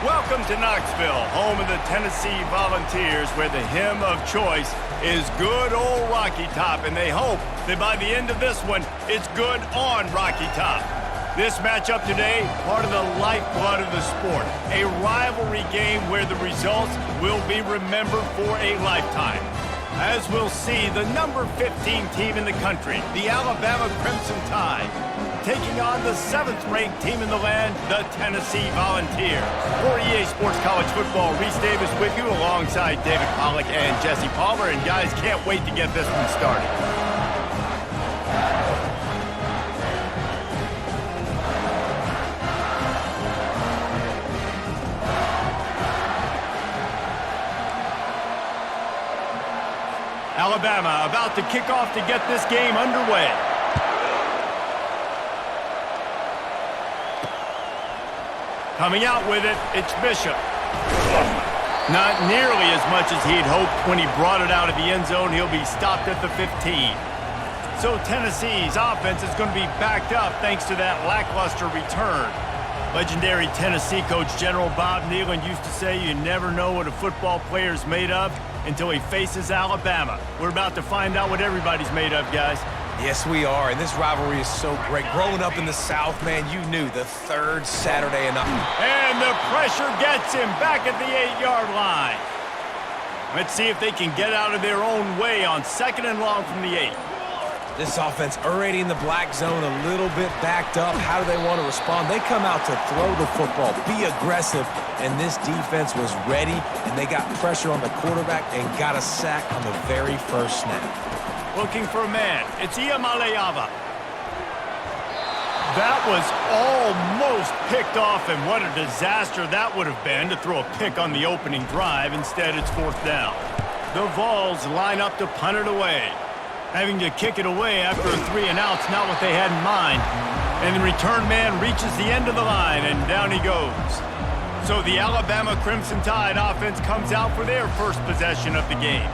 Welcome to Knoxville, home of the Tennessee Volunteers, where the hymn of choice is good old Rocky Top, and they hope that by the end of this one, it's good on Rocky Top. This matchup today, part of the lifeblood of the sport, a rivalry game where the results will be remembered for a lifetime. As we'll see, the number 15 team in the country, the Alabama Crimson Tide, taking on the 7th-ranked team in the land, the Tennessee Volunteers. For EA Sports College Football, Reese Davis with you alongside David Pollack and Jesse Palmer. And guys, can't wait to get this one started. Alabama about to kick off to get this game underway. Coming out with it, it's Bishop. Not nearly as much as he'd hoped when he brought it out of the end zone. He'll be stopped at the 15. So Tennessee's offense is going to be backed up thanks to that lackluster return. Legendary Tennessee coach General Bob Neyland used to say you never know what a football player's made of until he faces Alabama. We're about to find out what everybody's made of, guys. Yes, we are, and this rivalry is so great. Growing up in the South, man, you knew the third Saturday and And the pressure gets him back at the 8-yard line. Let's see if they can get out of their own way on 2nd and long from the 8. This offense already in the black zone, a little bit backed up. How do they want to respond? They come out to throw the football, be aggressive, and this defense was ready, and they got pressure on the quarterback and got a sack on the very first snap. Looking for a man. It's Iamaleava. That was almost picked off, and what a disaster that would have been to throw a pick on the opening drive. Instead, it's 4th down. The Vols line up to punt it away. Having to kick it away after a 3-and-out's not what they had in mind. And the return man reaches the end of the line, and down he goes. So the Alabama Crimson Tide offense comes out for their first possession of the game.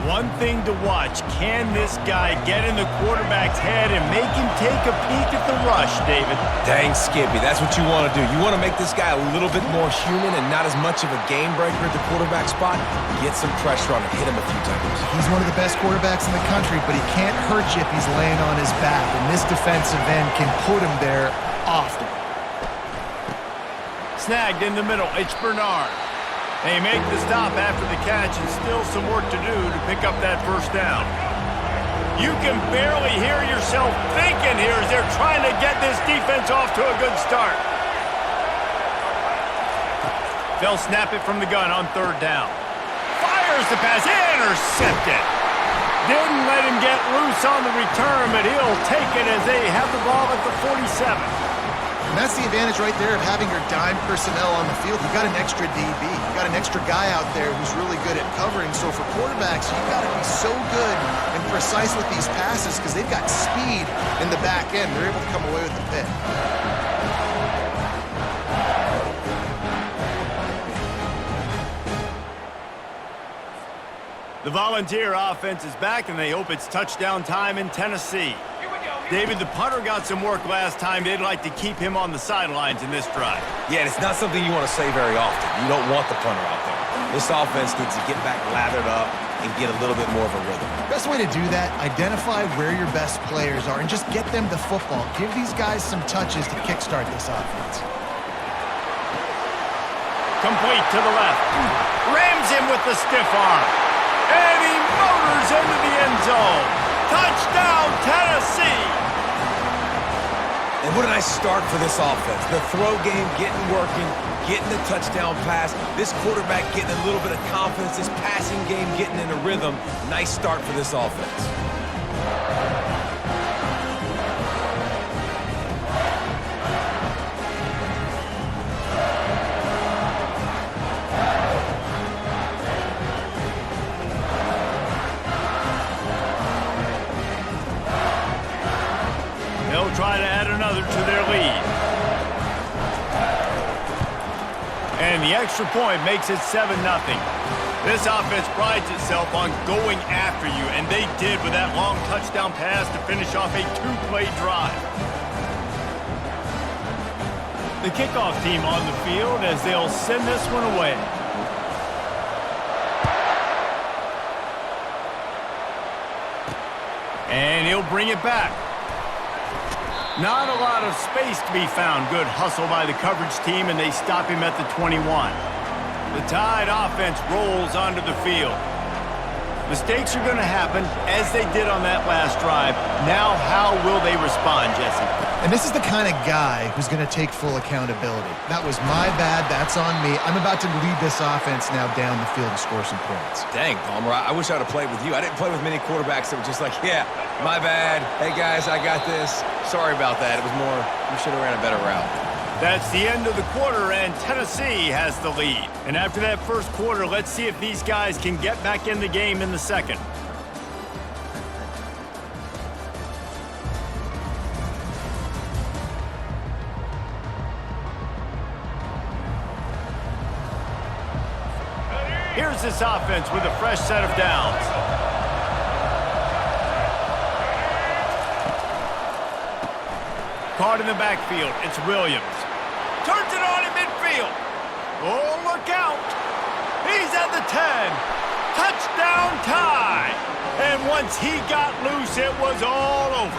One thing to watch, can this guy get in the quarterback's head and make him take a peek at the rush, David? Dang, Skippy, that's what you want to do. You want to make this guy a little bit more human and not as much of a game breaker at the quarterback spot. Get some pressure on him, hit him a few times. He's one of the best quarterbacks in the country, but he can't hurt you if he's laying on his back, and this defensive end can put him there often. Snagged in the middle, it's Bernard. They make the stop after the catch, and still some work to do to pick up that first down. You can barely hear yourself thinking here as they're trying to get this defense off to a good start. They'll snap it from the gun on 3rd down. Fires the pass, intercepted. Didn't let him get loose on the return, but he'll take it as they have the ball at the 47. And that's the advantage right there of having your dime personnel on the field. You got an extra DB. You got an extra guy out there who's really good at covering. So for quarterbacks, you've got to be so good and precise with these passes because they've got speed in the back end. They're able to come away with the pick. The Volunteer offense is back, and they hope it's touchdown time in Tennessee. David, the punter got some work last time. They'd like to keep him on the sidelines in this drive. Yeah, and it's not something you want to say very often. You don't want the punter out there. This offense needs to get back lathered up and get a little bit more of a rhythm. Best way to do that, identify where your best players are and just get them the football. Give these guys some touches to kickstart this offense. Complete to the left. Rams him with the stiff arm. And he motors into the end zone. Touchdown, Tennessee! And what a nice start for this offense. The throw game getting working, getting the touchdown pass. This quarterback getting a little bit of confidence. This passing game getting in a rhythm. Nice start for this offense. They'll try to add another to their lead. And the extra point makes it 7-0. This offense prides itself on going after you, and they did with that long touchdown pass to finish off a 2-play drive. The kickoff team on the field as they'll send this one away. And he'll bring it back. Not a lot of space to be found. Good hustle by the coverage team, and they stop him at the 21. The Tide offense rolls onto the field. Mistakes are going to happen, as they did on that last drive. Now, how will they respond, Jesse? And this is the kind of guy who's going to take full accountability. That was my bad. That's on me. I'm about to lead this offense now down the field and score some points. Dang, Palmer, I wish I would have played with you. I didn't play with many quarterbacks that were just like, yeah, my bad. Hey, guys, I got this. Sorry about that. It was more, you should have ran a better route. That's the end of the quarter, and Tennessee has the lead. And after that first quarter, let's see if these guys can get back in the game in the second. Here's this offense with a fresh set of downs. Caught in the backfield, it's Williams. Turns it on in midfield. Oh, look out. He's at the 10. Touchdown tie. And once he got loose, it was all over.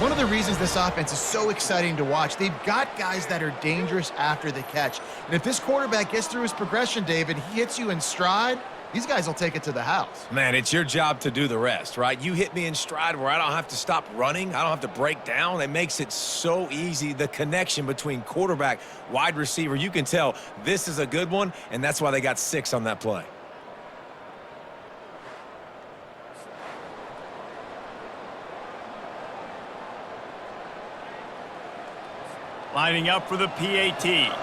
One of the reasons this offense is so exciting to watch, they've got guys that are dangerous after the catch. And if this quarterback gets through his progression, David, he hits you in stride, these guys will take it to the house. Man, it's your job to do the rest, right? You hit me in stride where I don't have to stop running. I don't have to break down. It makes it so easy. The connection between quarterback, wide receiver, you can tell this is a good one, and that's why they got 6 on that play. Lining up for the PAT.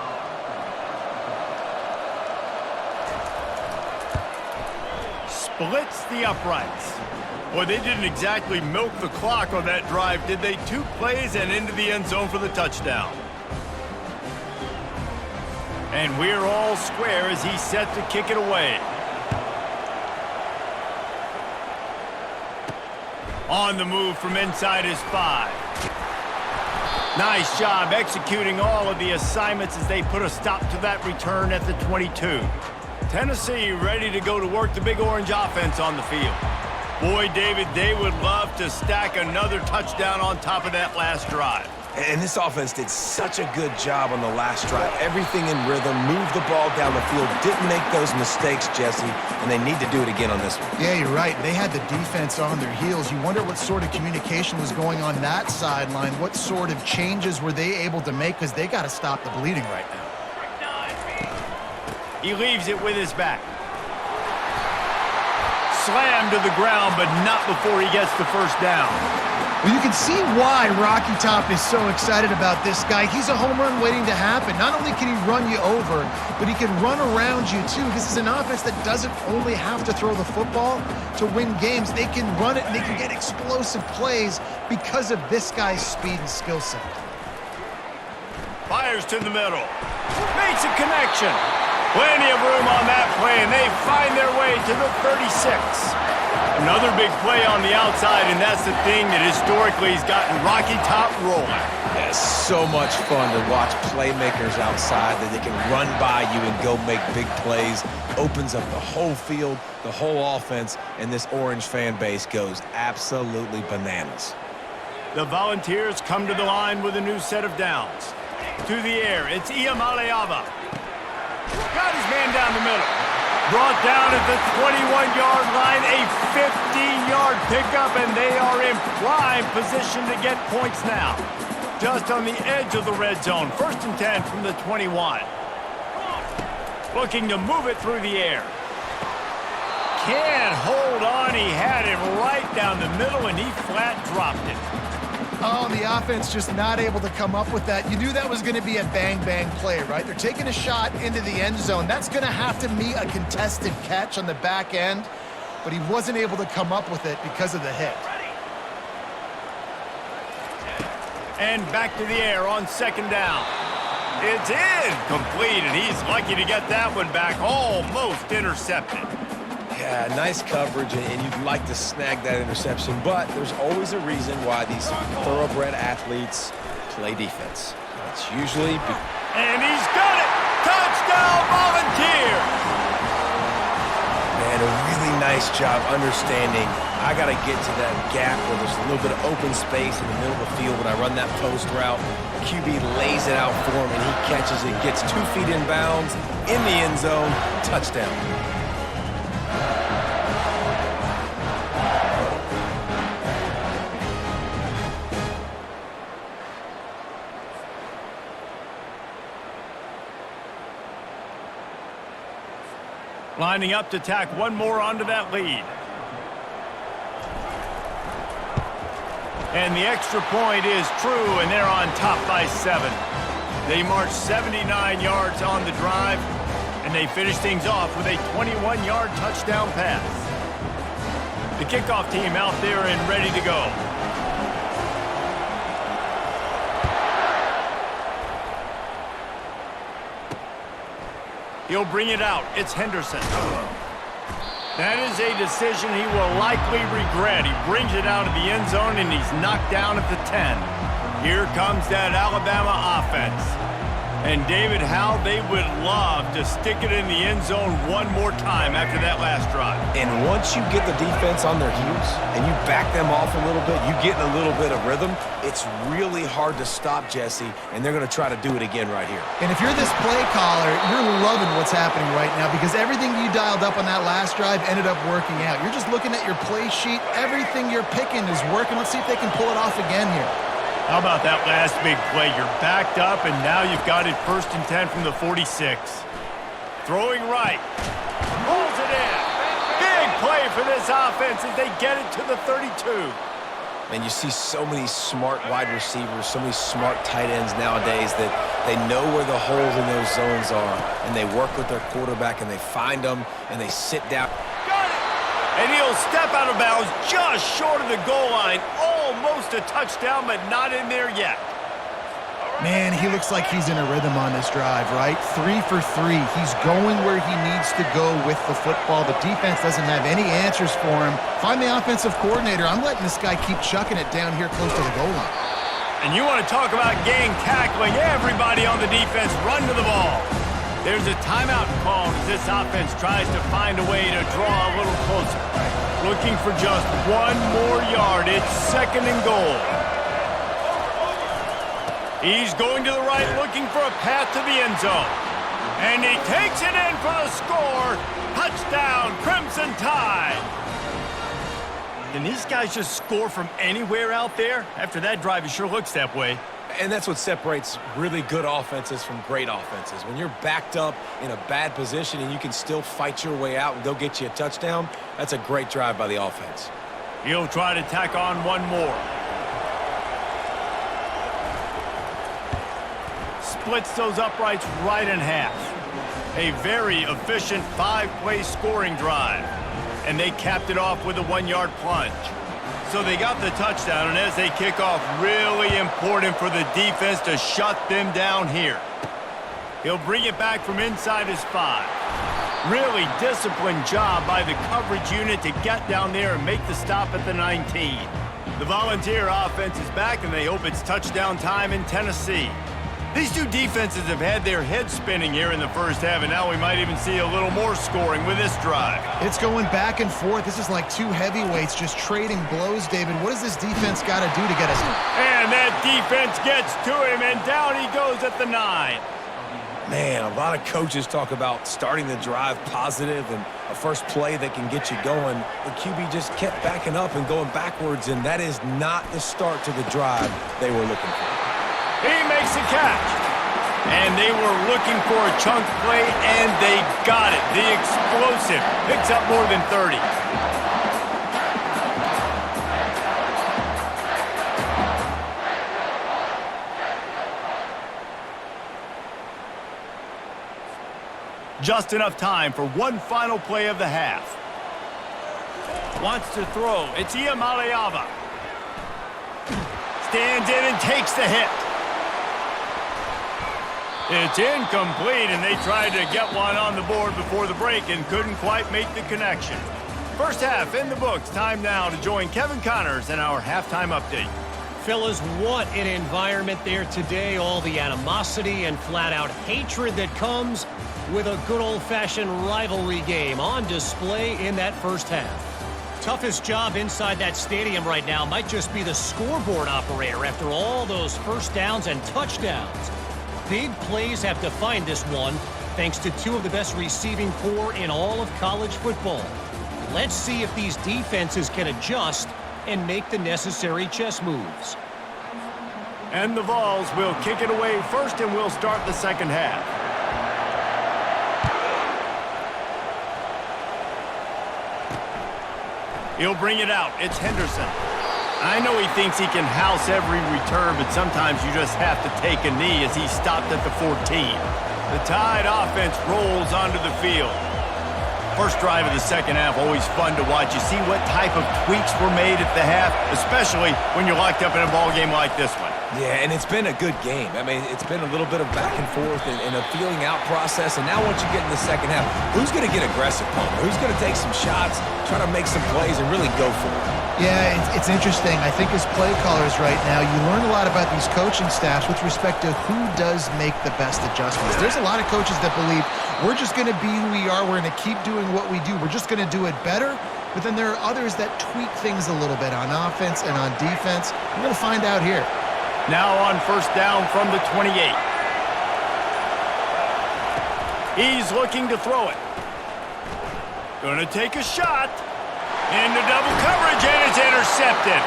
Splits the uprights. Boy, they didn't exactly milk the clock on that drive, did they? 2 plays and into the end zone for the touchdown. And we're all square as he's set to kick it away. On the move from inside his 5. Nice job executing all of the assignments as they put a stop to that return at the 22. Tennessee ready to go to work the Big Orange offense on the field. Boy, David, they would love to stack another touchdown on top of that last drive. And this offense did such a good job on the last drive. Everything in rhythm, moved the ball down the field, didn't make those mistakes, Jesse, and they need to do it again on this one. Yeah, you're right. They had the defense on their heels. You wonder what sort of communication was going on that sideline. What sort of changes were they able to make? Because they got to stop the bleeding right now. He leaves it with his back. Slammed to the ground, but not before he gets the first down. Well, you can see why Rocky Top is so excited about this guy. He's a home run waiting to happen. Not only can he run you over, but he can run around you too. This is an offense that doesn't only have to throw the football to win games. They can run it and they can get explosive plays because of this guy's speed and skill set. Fires to the middle. Makes a connection. Plenty of room on that play, and they find their way to the 36. Another big play on the outside, and that's the thing that historically has gotten Rocky Top rolling. Yeah, so much fun to watch playmakers outside that they can run by you and go make big plays. Opens up the whole field, the whole offense, and this Orange fan base goes absolutely bananas. The Volunteers come to the line with a new set of downs. To the air, it's Iamaleava. Got his man down the middle. Brought down at the 21-yard line, a 15-yard pickup, and they are in prime position to get points now. Just on the edge of the red zone, 1st and 10 from the 21. Looking to move it through the air. Can't hold on, he had it right down the middle, and he flat dropped it. Oh, the offense just not able to come up with that. You knew that was going to be a bang-bang play, right? They're taking a shot into the end zone. That's going to have to meet a contested catch on the back end, but he wasn't able to come up with it because of the hit. And back to the air on 2nd down. It's incomplete, and he's lucky to get that one back, almost intercepted. Yeah, nice coverage, and you'd like to snag that interception, but there's always a reason why these thoroughbred athletes play defense. It's usually... And he's got it! Touchdown, Volunteers! Man, a really nice job understanding I got to get to that gap where there's a little bit of open space in the middle of the field when I run that post route. QB lays it out for him, and he catches it, gets 2 feet in bounds, in the end zone, touchdown. Lining up to tack one more onto that lead. And the extra point is true, and they're on top by 7. They march 79 yards on the drive, and they finish things off with a 21-yard touchdown pass. The kickoff team out there and ready to go. He'll bring it out. It's Henderson. That is a decision he will likely regret. He brings it out of the end zone, and he's knocked down at the 10. Here comes that Alabama offense. And David, how they would love to stick it in the end zone one more time after that last drive. And once you get the defense on their heels and you back them off a little bit, you get in a little bit of rhythm, it's really hard to stop Jesse, and they're going to try to do it again right here. And if you're this play caller, you're loving what's happening right now because everything you dialed up on that last drive ended up working out. You're just looking at your play sheet. Everything you're picking is working. Let's see if they can pull it off again here. How about that last big play? You're backed up, and now you've got it 1st and 10 from the 46. Throwing right. Pulls it in. Big play for this offense as they get it to the 32. And you see so many smart wide receivers, so many smart tight ends nowadays that they know where the holes in those zones are, and they work with their quarterback, and they find them, and they sit down. Got it! And he'll step out of bounds just short of the goal line. Almost a touchdown, but not in there yet. Man, he looks like he's in a rhythm on this drive, right? 3 for 3. He's going where he needs to go with the football. The defense doesn't have any answers for him. Find the offensive coordinator. I'm letting this guy keep chucking it down here close to the goal line. And you want to talk about gang tackling. Everybody on the defense run to the ball. There's a timeout called as this offense tries to find a way to draw a little closer. Looking for just 1 more yard. It's 2nd and goal. He's going to the right, looking for a path to the end zone. And he takes it in for the score. Touchdown, Crimson Tide. Can these guys just score from anywhere out there? After that drive, it sure looks that way. And that's what separates really good offenses from great offenses. When you're backed up in a bad position and you can still fight your way out and go get you a touchdown, that's a great drive by the offense. He'll try to tack on one more. Splits those uprights right in half. A very efficient 5-play scoring drive. And they capped it off with a 1-yard plunge. So they got the touchdown, and as they kick off, really important for the defense to shut them down here. He'll bring it back from inside his 5. Really disciplined job by the coverage unit to get down there and make the stop at the 19. The Volunteer offense is back, and they hope it's touchdown time in Tennessee. These two defenses have had their heads spinning here in the first half, and now we might even see a little more scoring with this drive. It's going back and forth. This is like 2 heavyweights just trading blows, David. What does this defense got to do to get us? And that defense gets to him, and down he goes at the 9. Man, a lot of coaches talk about starting the drive positive and a first play that can get you going. The QB just kept backing up and going backwards, and that is not the start to the drive they were looking for. He makes a catch. And they were looking for a chunk play, and they got it. The explosive picks up more than 30. Just enough time for one final play of the half. Wants to throw. It's Iamaleava. Stands in and takes the hit. It's incomplete, and they tried to get one on the board before the break and couldn't quite make the connection. First half in the books. Time now to join Kevin Connors in our halftime update. fellas, what an environment there today. All the animosity and flat-out hatred that comes with a good old-fashioned rivalry game on display in that first half. Toughest job inside that stadium right now might just be the scoreboard operator after all those first downs and touchdowns. Big plays have defined this one, thanks to two of the best receiving corps in all of college football. Let's see if these defenses can adjust and make the necessary chess moves. And the Vols will kick it away first, and we'll start the second half. He'll bring it out. It's Henderson. I know he thinks he can house every return, but sometimes you just have to take a knee as he stopped at the 14. The Tide offense rolls onto the field. First drive of the second half, always fun to watch. You see what type of tweaks were made at the half, especially when you're locked up in a ball game like this one. Yeah, and it's been a good game. I mean, it's been a little bit of back and forth and a feeling out process. And now once you get in the second half, who's going to get aggressive, Palmer? Who's going to take some shots, try to make some plays, and really go for it? Yeah, it's interesting. I think as play callers right now, you learn a lot about these coaching staffs with respect to who does make the best adjustments. There's a lot of coaches that believe we're just going to be who we are. We're going to keep doing what we do. We're just going to do it better. But then there are others that tweak things a little bit on offense and on defense. We're going to find out here. Now on first down from the 28. He's looking to throw it. Going to take a shot. Into double coverage, and it's intercepted.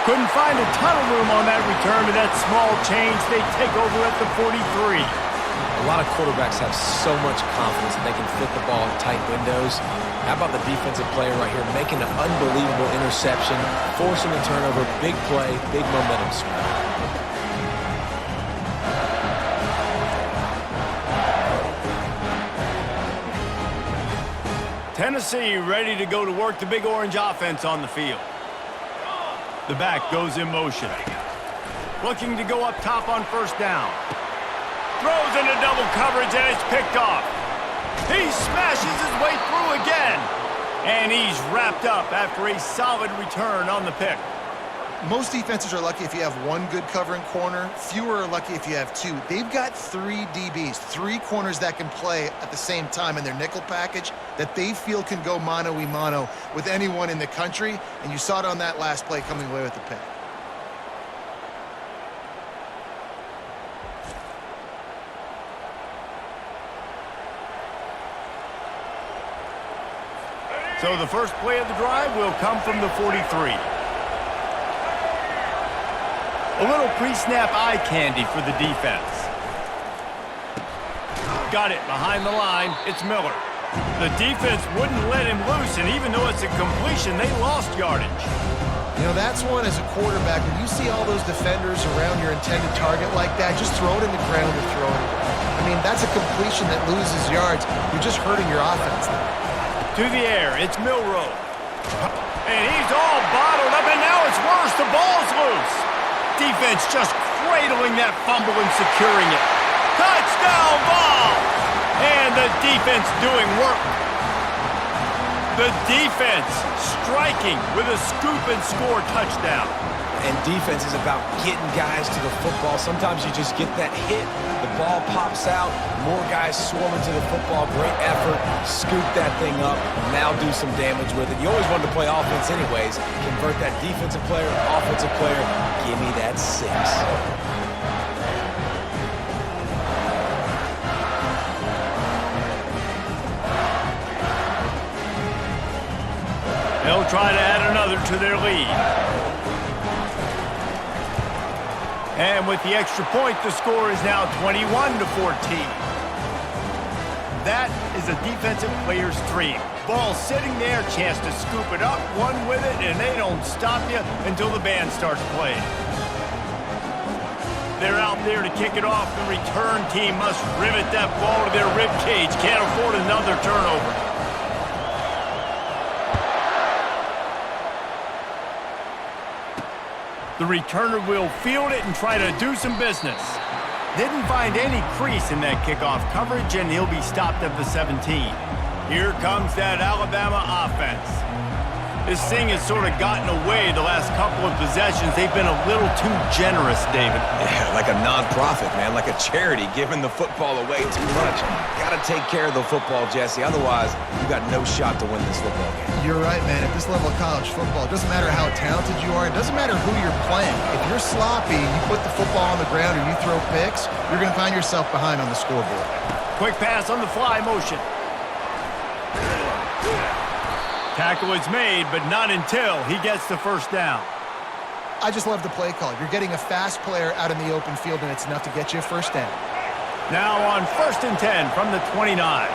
Couldn't find a ton of room on that return, but that small change, they take over at the 43. A lot of quarterbacks have so much confidence that they can fit the ball in tight windows. How about the defensive player right here making an unbelievable interception, forcing a turnover, big play, big momentum swing. Tennessee ready to go to work, the Big Orange offense on the field. The back goes in motion. Looking to go up top on first down. Throws into double coverage, and it's picked off. He smashes his way through again. And he's wrapped up after a solid return on the pick. Most defenses are lucky if you have one good covering corner. Fewer are lucky if you have two. They've got three DBs, three corners that can play at the same time in their nickel package that they feel can go mano-a-mano with anyone in the country. And you saw it on that last play coming away with the pick. So the first play of the drive will come from the 43. A little pre-snap eye candy for the defense. Got it behind the line. It's Miller. The defense wouldn't let him loose, and even though it's a completion, they lost yardage. You know, that's one as a quarterback. When you see all those defenders around your intended target like that, just throw it in the ground or throw it away. I mean, that's a completion that loses yards. You're just hurting your offense there. To the air, it's Milrow. And he's all bottled up, and now it's worse. The ball's loose. Defense just cradling that fumble and securing it. Touchdown ball! And the defense doing work. The defense striking with a scoop and score touchdown. And defense is about getting guys to the football. Sometimes you just get that hit, the ball pops out, more guys swarming to the football, great effort, scoop that thing up, now do some damage with it. You always wanted to play offense anyways. Convert that defensive player, offensive player, give me that 6. They'll try to add another to their lead. And with the extra point, the score is now 21-14. That is a defensive player's dream. Ball sitting there, chance to scoop it up, one with it, and they don't stop you until the band starts playing. They're out there to kick it off. The return team must rivet that ball to their rib cage. Can't afford another turnover. The returner will field it and try to do some business. Didn't find any crease in that kickoff coverage, and he'll be stopped at the 17. Here comes that Alabama offense. This thing has sort of gotten away the last couple of possessions. They've been a little too generous, David. Yeah, like a non-profit, man, like a charity, giving the football away too much. Got to take care of the football, Jesse. Otherwise, you got no shot to win this football game. You're right, man. At this level of college football, it doesn't matter how talented you are. It doesn't matter who you're playing. If you're sloppy, you put the football on the ground or you throw picks, you're going to find yourself behind on the scoreboard. Quick pass on the fly motion. Tackle is made, but not until he gets the first down. I just love the play call. You're getting a fast player out in the open field, and it's enough to get you a first down. Now on 1st and 10 from the 29.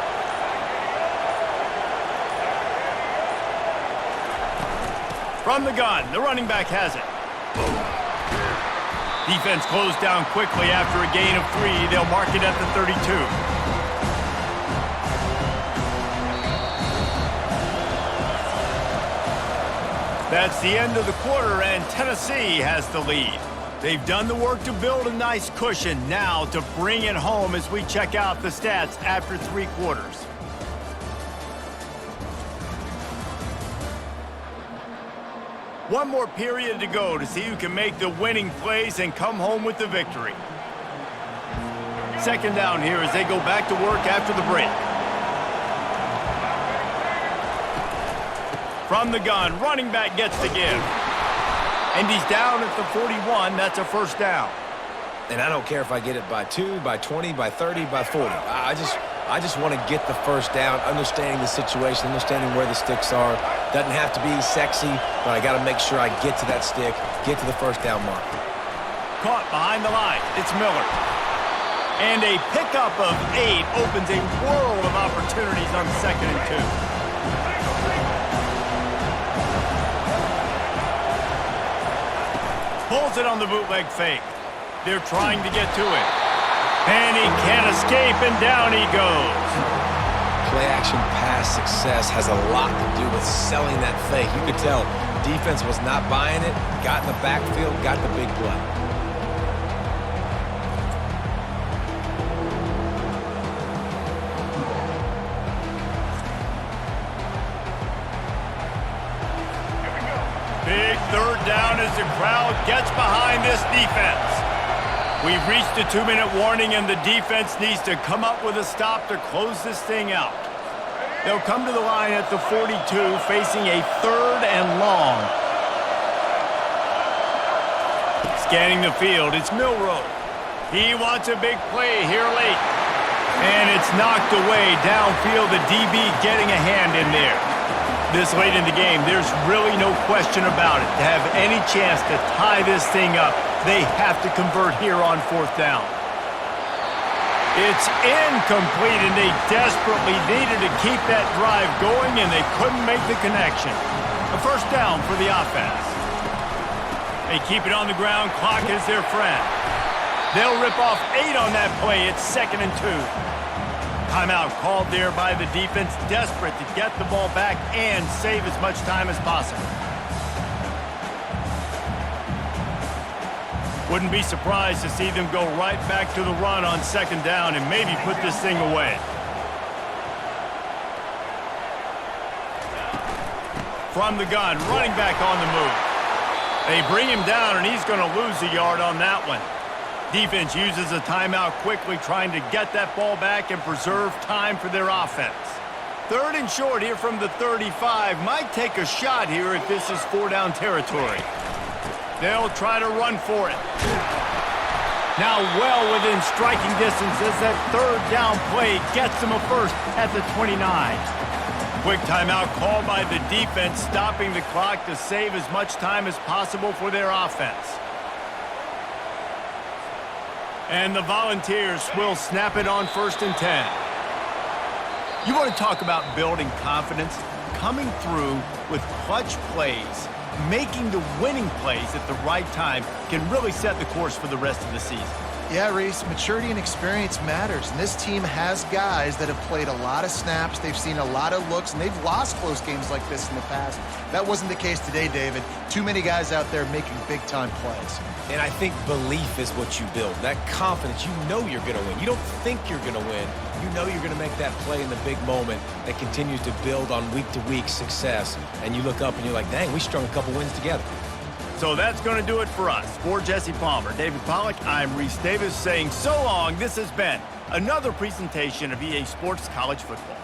From the gun, the running back has it. Defense closed down quickly after a gain of 3. They'll mark it at the 32. That's the end of the quarter, and Tennessee has the lead. They've done the work to build a nice cushion. Now to bring it home as we check out the stats after 3 quarters. One more period to go to see who can make the winning plays and come home with the victory. 2nd down here as they go back to work after the break. From the gun, running back gets the give. And he's down at the 41. That's a first down. And I don't care if I get it by 2, by 20, by 30, by 40. I just want to get the first down, understanding the situation, understanding where the sticks are. Doesn't have to be sexy, but I got to make sure I get to that stick, get to the first down mark. Caught behind the line. It's Miller. And a pickup of 8 opens a world of opportunities on 2nd and 2. Pulls it on the bootleg fake. They're trying to get to it. And he can't escape, and down he goes. Play-action pass success has a lot to do with selling that fake. You could tell defense was not buying it, got in the backfield, got the big play. Big 3rd down as the crowd gets behind this defense. We've reached the 2-minute warning, and the defense needs to come up with a stop to close this thing out. They'll come to the line at the 42, facing a 3rd and long. Scanning the field, it's Milroe. He wants a big play here late. And it's knocked away downfield, the DB getting a hand in there. This late in the game, there's really no question about it. To have any chance to tie this thing up, they have to convert here on 4th down. It's incomplete, and they desperately needed to keep that drive going, and they couldn't make the connection. A first down for the offense. They keep it on the ground. Clock is their friend. They'll rip off 8 on that play. It's 2nd and 2. Timeout called there by the defense, desperate to get the ball back and save as much time as possible. Wouldn't be surprised to see them go right back to the run on 2nd down and maybe put this thing away. From the gun, running back on the move. They bring him down, and he's going to lose a yard on that one. Defense uses a timeout quickly, trying to get that ball back and preserve time for their offense. 3rd and short here from the 35. Might take a shot here if this is 4-down territory. They'll try to run for it. Now well within striking distance as that 3rd down play gets them a first at the 29. Quick timeout called by the defense, stopping the clock to save as much time as possible for their offense. And the Volunteers will snap it on 1st and 10. You want to talk about building confidence? Coming through with clutch plays, making the winning plays at the right time can really set the course for the rest of the season. Yeah, Reese, maturity and experience matters, and this team has guys that have played a lot of snaps, they've seen a lot of looks, and they've lost close games like this in the past. That wasn't the case today, David. Too many guys out there making big-time plays. And I think belief is what you build, that confidence. You know you're going to win. You don't think you're going to win. You know you're going to make that play in the big moment that continues to build on week-to-week success. And you look up and you're like, dang, we strung a couple wins together. So that's going to do it for us. For Jesse Palmer, David Pollack, I'm Reese Davis saying so long. This has been another presentation of EA Sports College Football.